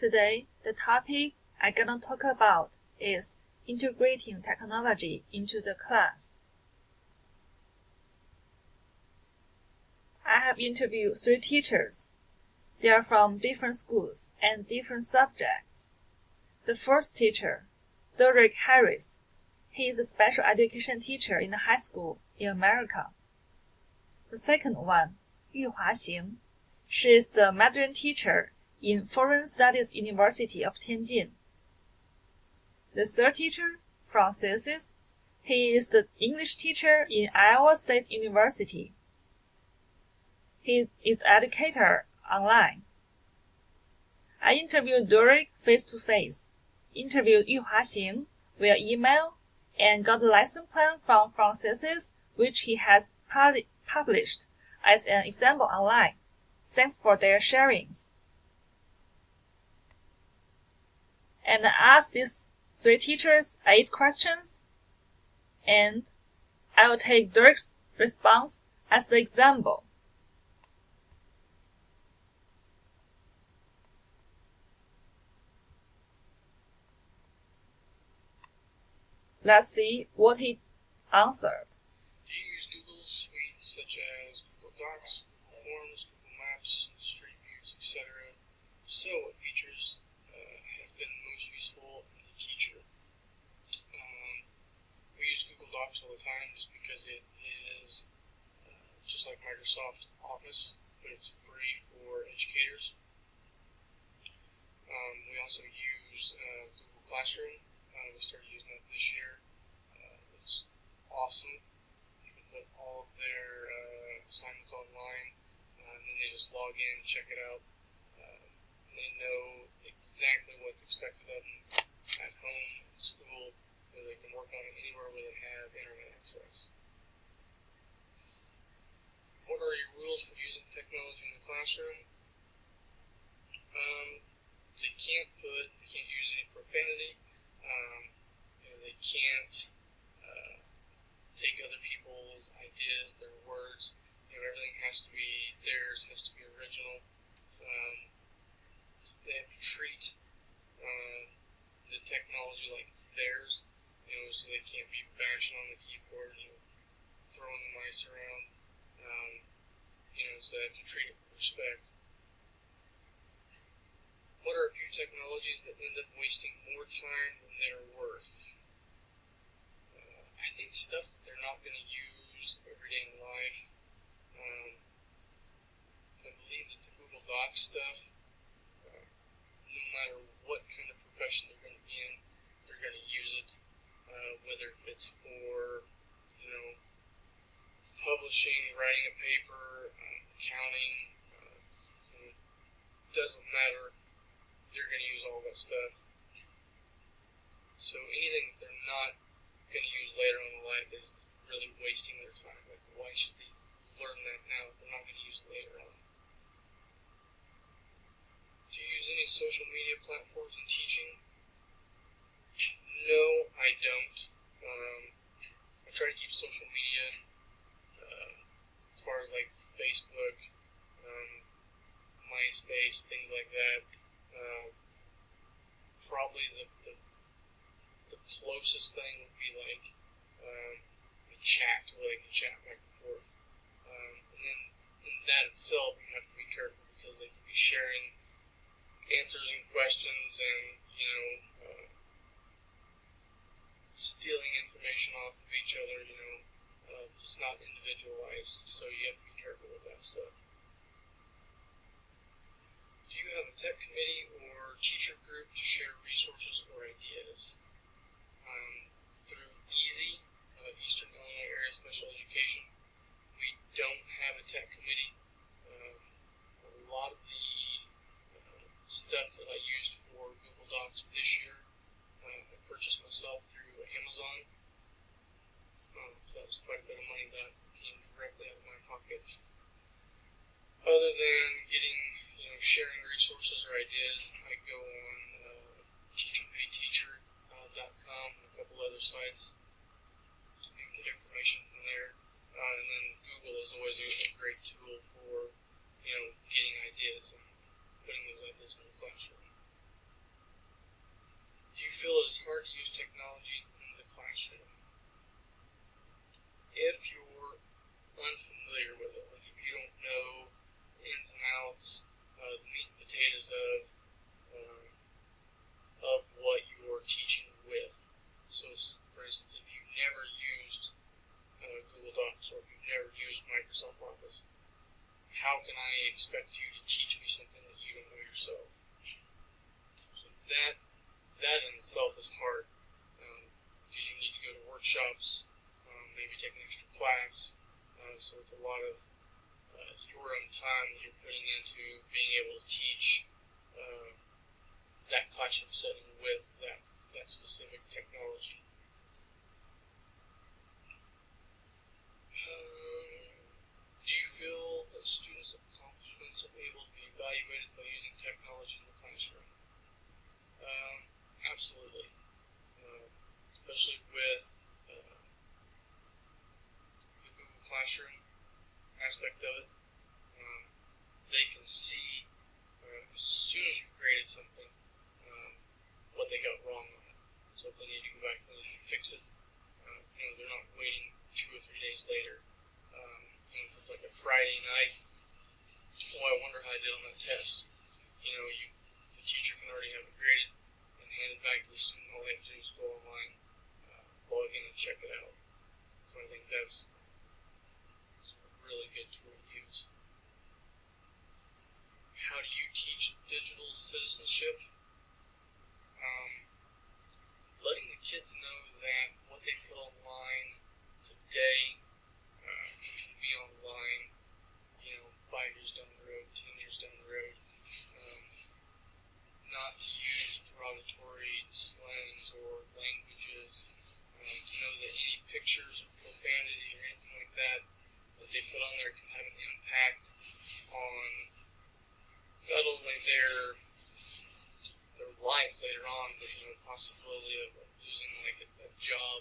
Today, the topic I'm gonna talk about is integrating technology into the class. I have interviewed 3 teachers. They are from different schools and different subjects. The first teacher, Derek Harris. He is a special education teacher in a high school in America. The second one, Yuhua Xing. She is the Mandarin teacher in Foreign Studies University of Tianjin. The third teacher, Francis. He is the English teacher in Iowa State University. He is an educator online. I interviewed Derek face-to-face, interviewed Yuhua Xing via email, and got a lesson plan from Francis, which he has published as an example online. Thanks for their sharings. And I asked these 3 teachers 8 questions, and I will take Derek's response as the example. Let's see what he answered. Do you use Google Suite such as Google Docs, Google Forms, Google Maps, Street Views, etc.? So, what features has been most useful as a teacher? We use Google Docs all the time just because it is just like Microsoft Office, but it's free for educators. We also use Google Classroom. We started using that this year. It's awesome. You can put all of their assignments online, and then they just log in, check it out. They know exactly what's expected of them at home, at school, where they can work on it anywhere where they have internet access. What are your rules for using technology in the classroom? They can't use any profanity. They can't take other people's ideas, their words. Everything has to be theirs, has to be original. They have to treat the technology like it's theirs, so they can't be bashing on the keyboard, throwing the mice around. So they have to treat it with respect. What are a few technologies that end up wasting more time than they're worth? I think stuff that they're not going to use every day in life. I believe that the Google Docs stuff, no matter what kind of profession they're going to be in, they're going to use it. Whether it's for, publishing, writing a paper, accounting, doesn't matter. They're going to use all that stuff. So anything that they're not going to use later on in life is really wasting their time. Like, why should they learn that now if they're not going to use it later on? Do you use any social media platforms in teaching? No, I don't. I try to keep social media as far as like Facebook, MySpace, things like that. Probably the closest thing would be like the chat, where they can chat back and forth. And then in that itself, you have to be careful because they can be sharing answers and questions and, stealing information off of each other, it's not individualized, so you have to be careful with that stuff. Do you have a tech committee or teacher group to share resources or ideas? Through EASY, Eastern Illinois Area Special Education, we don't have a tech committee. A lot of the stuff that I used for Google Docs this year, I purchased myself through Amazon. So that was quite a bit of money that came directly out of my pocket. Other than getting, sharing resources or ideas, I go on teachingpayteacher.com and a couple other sites and get information from there. And then Google is always a great tool for, getting ideas and putting those ideas in the classroom. is hard-to-use technology in the classroom. If you're unfamiliar with it, like if you don't know the ins and outs, the meat and potatoes of what you're teaching with. So, for instance, if you've never used Google Docs or if you've never used Microsoft Office, how can I expect you to teach me something that you don't know yourself? So that in itself is hard, because you need to go to workshops, maybe take an extra class, so it's a lot of your own time that you're putting into being able to teach that classroom setting with that specific technology. Do you feel that students' accomplishments are able to be evaluated by using technology in the classroom? Absolutely. Especially with the Google Classroom aspect of it. They can see as soon as you graded something what they got wrong on it. So if they need to go back and they need to fix it, they're not waiting 2 or 3 days later. If it's like a Friday night, I wonder how I did on that test. The teacher can already have it graded and hand it back to the student. All they have to do is go online, log in, and check it out. So I think that's a really good tool to use. How do you teach digital citizenship? Letting the kids know that what they put online today can be online, 5 years down the road, 10 years down the road. Not to use derogatory slangs or languages. To know that any pictures of profanity or anything like that they put on there can have an impact on not only their life later on, but the possibility of losing like a job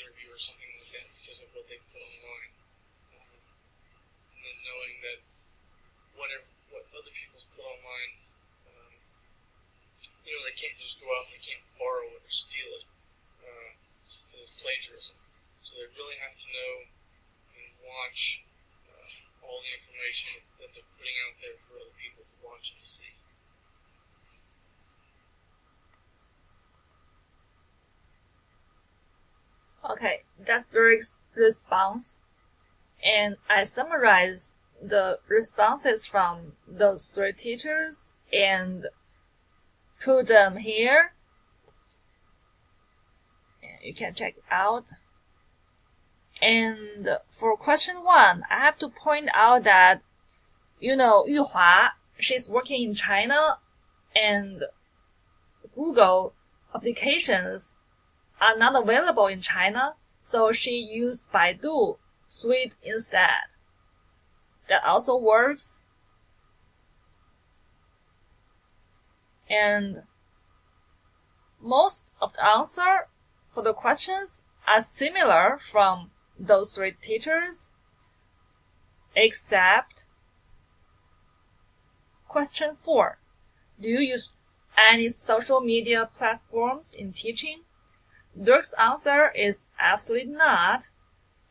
interview or something like that because of what they put online. And then knowing that what other people's put online, they can't just go out and they can't borrow it or steal it because it's plagiarism. So they really have to know and watch all the information that they're putting out there for other people to watch and to see. Okay, that's Derek's response. And I summarized the responses from those 3 teachers and put them here. And you can check it out. And for question 1, I have to point out that, Yuhua, she's working in China, and Google applications are not available in China, so she used Baidu Suite instead. That also works. And most of the answer for the questions are similar from those 3 teachers, except question 4. Do you use any social media platforms in teaching? Dirk's answer is absolutely not,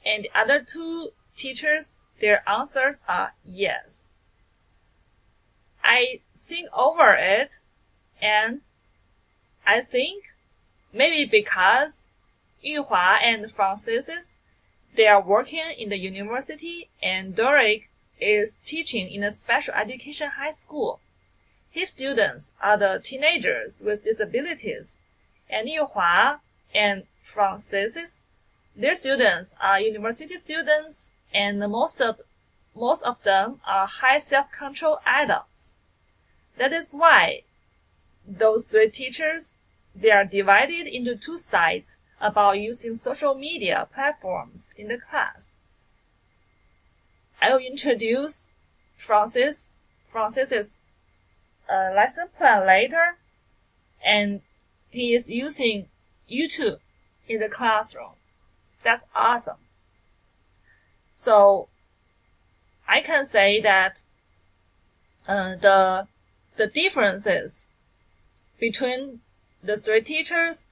and the other 2 teachers, their answers are yes. I think over it, and I think maybe because Yuhua and Francis, they are working in the university, and Derek is teaching in a special education high school. His students are the teenagers with disabilities, and Yuhua and Francis, their students are university students, and most of them are high self-control adults. That is why those 3 teachers, they are divided into 2 sides about using social media platforms in the class. I will introduce Francis's lesson plan later, and he is using YouTube in the classroom. That's awesome. So I can say that the differences between the three teachers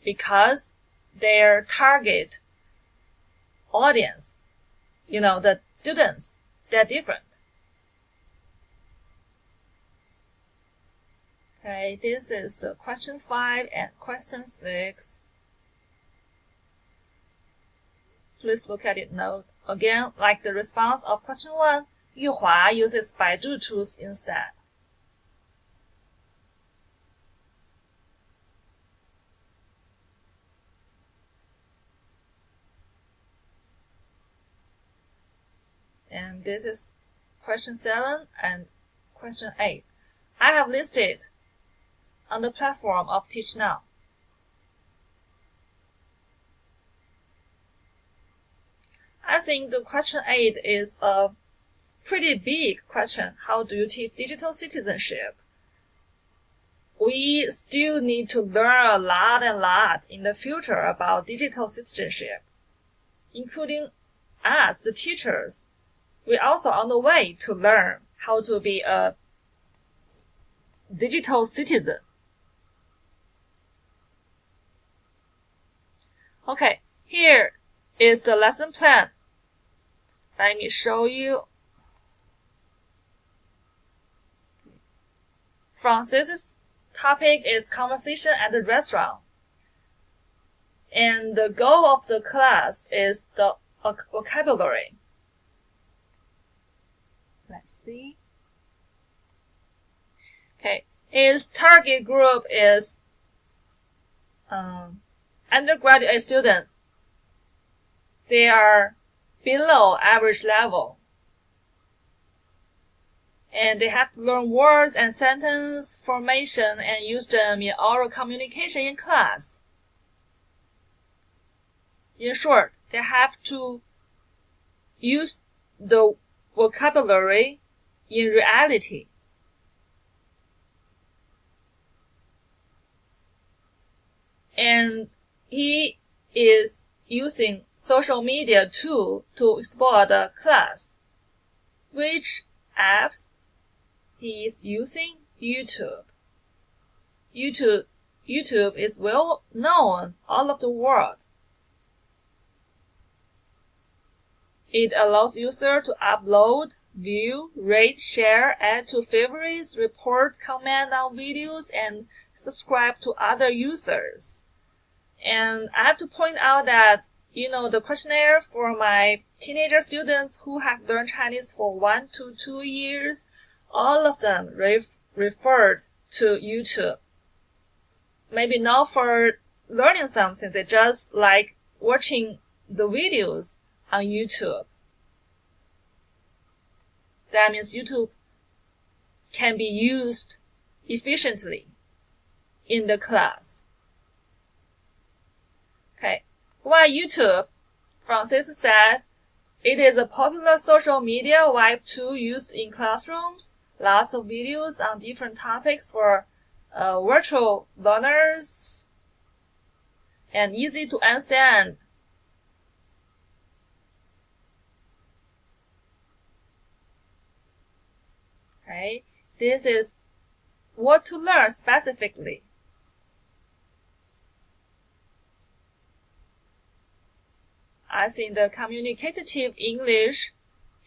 because their target audience, the students, they're different. Okay, this is the question 5 and question 6. Please look at it note. Again, like the response of question 1, Yuhua uses Baidu tools instead. And this is question 7 and question 8. I have listed on the platform of TeachNow. I think the question 8 is a pretty big question. How do you teach digital citizenship? We still need to learn a lot in the future about digital citizenship, including us, the teachers. We're also on the way to learn how to be a digital citizen. Okay, here is the lesson plan. Let me show you. Francis's topic is conversation at the restaurant. And the goal of the class is the vocabulary. Let's see. Okay, his target group is undergraduate students. They are below average level. And they have to learn words and sentence formation and use them in oral communication in class. In short, they have to use the vocabulary in reality. And he is using social media tool to explore the class. Which apps he is using? YouTube. YouTube is well known all over the world. It allows users to upload, view, rate, share, add to favorites, report, comment on videos, and subscribe to other users. And I have to point out that, the questionnaire for my teenager students who have learned Chinese for 1 to 2 years, all of them referred to YouTube. Maybe not for learning something, they just like watching the videos on YouTube. That means YouTube can be used efficiently in the class. Okay, why YouTube? Francis said, it is a popular social media web tool used in classrooms. Lots of videos on different topics for virtual learners and easy to understand. Okay, this is what to learn specifically. I think the communicative English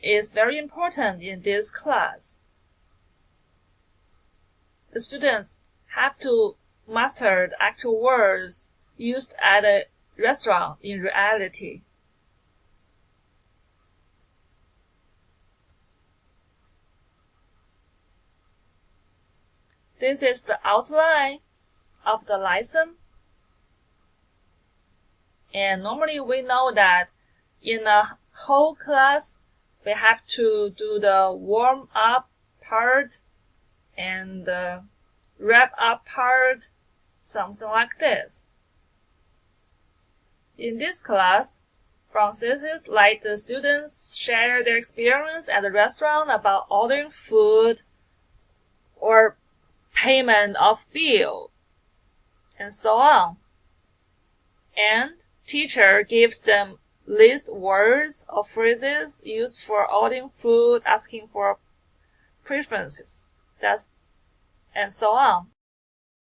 is very important in this class. The students have to master the actual words used at a restaurant in reality. This is the outline of the lesson. And normally we know that in a whole class, we have to do the warm-up part and the wrap-up part, something like this. In this class, Francis let the students share their experience at the restaurant about ordering food or payment of bill, and so on. And teacher gives them list words or phrases used for ordering food, asking for preferences, and so on.